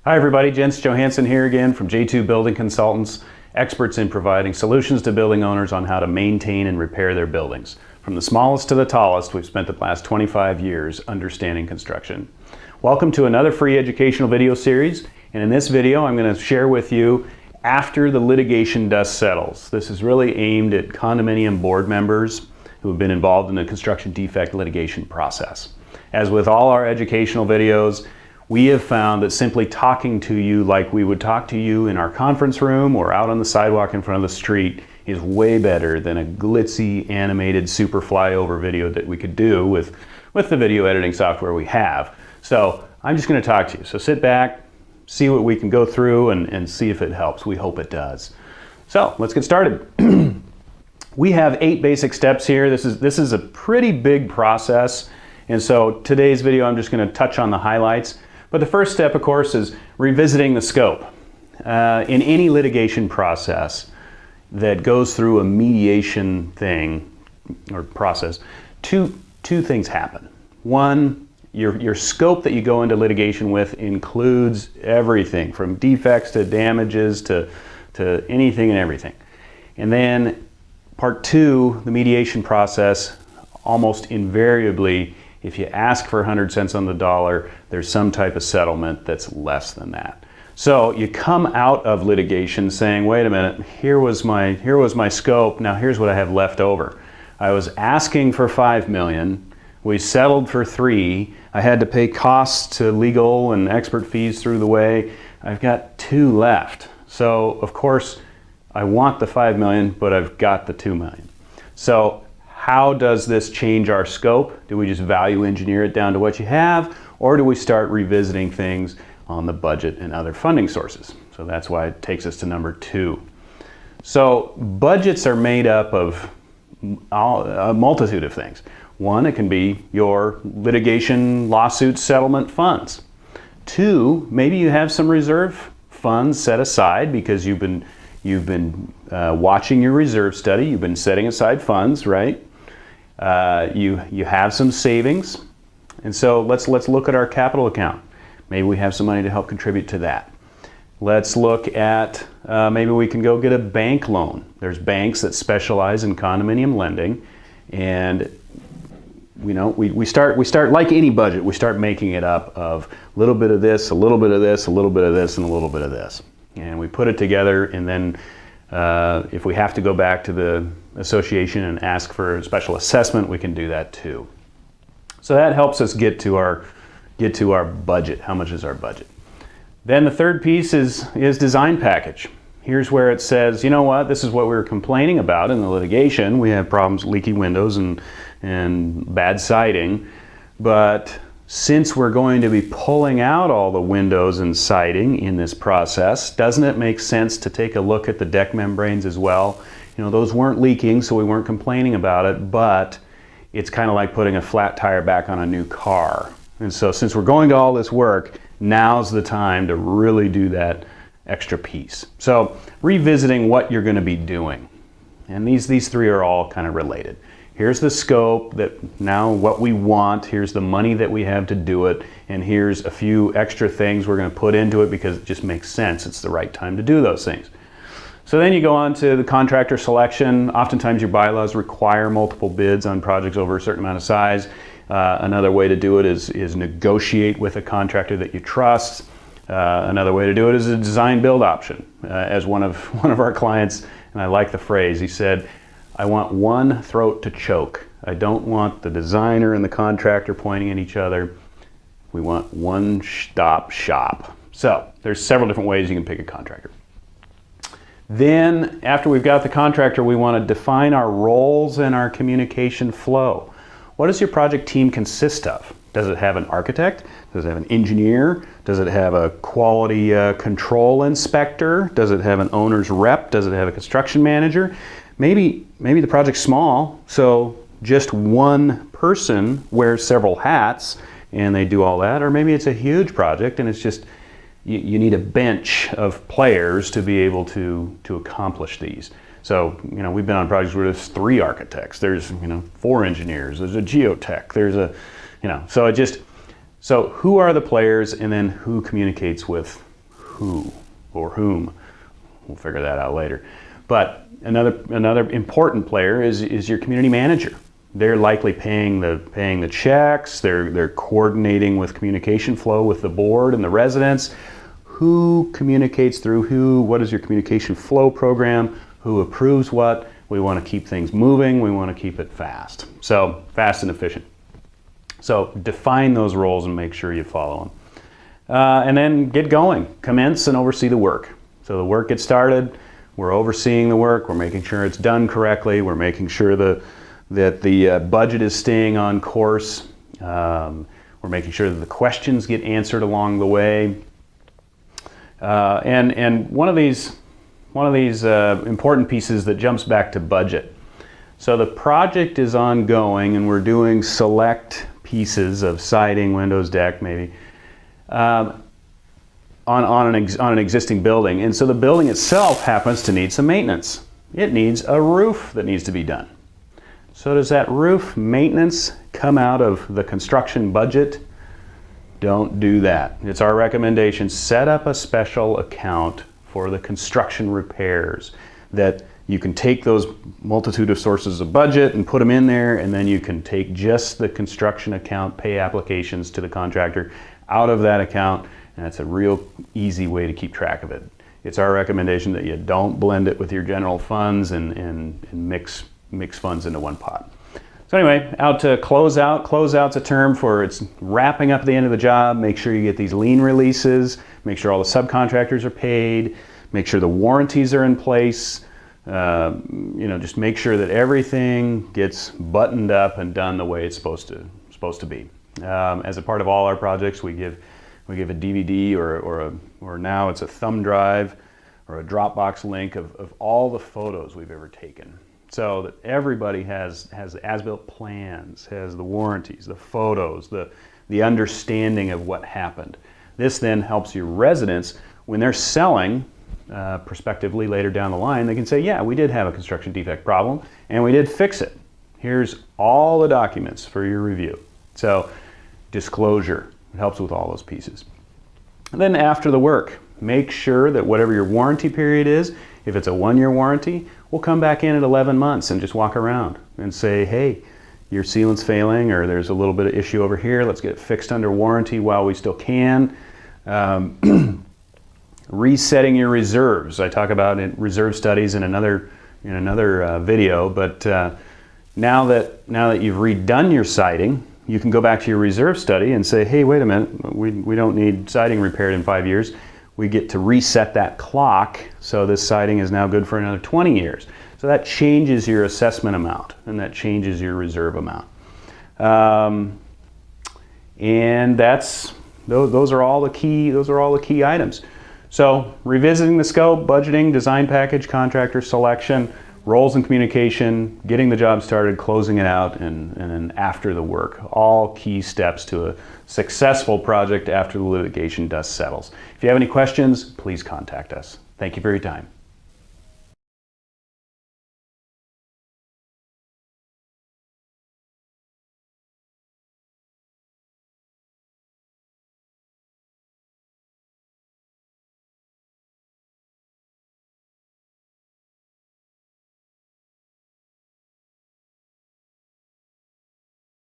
Hi everybody, Jens Johansson here again from J2 Building Consultants, experts in providing solutions to building owners on how to maintain and repair their buildings. From the smallest to the tallest, we've spent the last 25 years understanding construction. Welcome to another free educational video series, and in this video I'm going to share with you after the litigation dust settles. This is really aimed at condominium board members who have been involved in the construction defect litigation process. As with all our educational videos, we have found that simply talking to you like we would talk to you in our conference room or out on the sidewalk in front of the street is way better than a glitzy animated super flyover video that we could do with the video editing software we have. So I'm just going to talk to you. So sit back, see what we can go through and see if it helps. We hope it does. So let's get started. We have 8 basic steps here. This is a pretty big process. And so today's video I'm just going to touch on the highlights. But the first step, of course, is revisiting the scope. In any litigation process that goes through a mediation thing or process, two things happen. One, your scope that you go into litigation with includes everything from defects to damages to anything and everything. And then part 2, the mediation process, almost invariably, if you ask for 100 cents on the dollar, there's some type of settlement that's less than that. So you come out of litigation saying, wait a minute, here was my scope, now here's what I have left over. I was asking for $5 million, we settled for $3 million, I had to pay costs to legal and expert fees through the way, I've got $2 million left. So of course, I want the $5 million, but I've got the $2 million. So how does this change our scope? Do we just value engineer it down to what you have, or do we start revisiting things on the budget and other funding sources? So that's why it takes us to number 2. So budgets are made up of a multitude of things. One, it can be your litigation lawsuit settlement funds. 2, maybe you have some reserve funds set aside because you've been watching your reserve study, you've been setting aside funds, right? You have some savings, and so let's look at our capital account. Maybe we have some money to help contribute to that. Let's look at maybe we can go get a bank loan. There's banks that specialize in condominium lending, and we start like any budget. We start making it up of a little bit of this, a little bit of this, a little bit of this, and a little bit of this, and we put it together. And then if we have to go back to the association and ask for a special assessment, we can do that too. So that helps us get to our budget. How much is our budget? Then the third piece is design package. Here's where it says, you know what, this is what we were complaining about in the litigation. We have problems, leaky windows and bad siding, but since we're going to be pulling out all the windows and siding in this process, doesn't it make sense to take a look at the deck membranes as well? Those weren't leaking, so we weren't complaining about it, but it's kind of like putting a flat tire back on a new car. And so since we're going to all this work, now's the time to really do that extra piece. So revisiting what you're going to be doing. And these 3 are all kind of related. Here's the scope, that now what we want, here's the money that we have to do it, and here's a few extra things we're going to put into it because it just makes sense. It's the right time to do those things. So then you go on to the contractor selection. Oftentimes your bylaws require multiple bids on projects over a certain amount of size. Another way to do it is negotiate with a contractor that you trust. Another way to do it is a design build option. As one of our clients, and I like the phrase, he said, I want one throat to choke. I don't want the designer and the contractor pointing at each other. We want one stop shop. So there's several different ways you can pick a contractor. Then after we've got the contractor, we want to define our roles and our communication flow. What does your project team consist of? Does it have an architect? Does it have an engineer? Does it have a quality control inspector? Does it have an owner's rep? Does it have a construction manager? Maybe the project's small, so just one person wears several hats and they do all that. Or maybe it's a huge project and it's just, you need a bench of players to be able to accomplish these. So, we've been on projects where there's 3 architects, there's, 4 engineers, there's a geotech, there's a, so who are the players, and then who communicates with who or whom. We'll figure that out later. But another important player is your community manager. They're likely paying the checks. They're coordinating with communication flow with the board and the residents. Who communicates through who? What is your communication flow program? Who approves what? We want to keep things moving. We want to keep it fast. So fast and efficient. So define those roles and make sure you follow them. And then get going. Commence and oversee the work. So the work gets started. We're overseeing the work. We're making sure it's done correctly. We're making sure that the budget is staying on course. We're making sure that the questions get answered along the way. And one of these important pieces that jumps back to budget. So the project is ongoing and we're doing select pieces of siding, windows, deck maybe, on an existing building. And so the building itself happens to need some maintenance. It needs a roof that needs to be done. So does that roof maintenance come out of the construction budget? Don't do that. It's our recommendation. Set up a special account for the construction repairs that you can take those multitude of sources of budget and put them in there, and then you can take just the construction account, pay applications to the contractor out of that account, and that's a real easy way to keep track of it. It's our recommendation that you don't blend it with your general funds and mix funds into one pot. So anyway, out to close out. Closeout's a term for it's wrapping up at the end of the job. Make sure you get these lien releases. Make sure all the subcontractors are paid. Make sure the warranties are in place. Just make sure that everything gets buttoned up and done the way it's supposed to be. As a part of all our projects, we give a DVD or now it's a thumb drive or a Dropbox link of all the photos we've ever taken, so that everybody has as-built plans, has the warranties, the photos, the understanding of what happened. This then helps your residents when they're selling prospectively later down the line. They can say, yeah, we did have a construction defect problem and we did fix it. Here's all the documents for your review. So disclosure, it helps with all those pieces. And then after the work, make sure that whatever your warranty period is, if it's a 1-year warranty, we'll come back in at 11 months and just walk around and say, hey, your sealant's failing, or there's a little bit of issue over here. Let's get it fixed under warranty while we still can. Resetting your reserves. I talk about reserve studies in another video, but now that you've redone your siding, you can go back to your reserve study and say, hey, wait a minute, we don't need siding repaired in 5 years. We get to reset that clock, so this siding is now good for another 20 years. So that changes your assessment amount, and that changes your reserve amount. And those are all the key items. So revisiting the scope, budgeting, design package, contractor selection, roles and communication, getting the job started, closing it out, and then after the work. All key steps to a successful project after the litigation dust settles. If you have any questions, please contact us. Thank you for your time.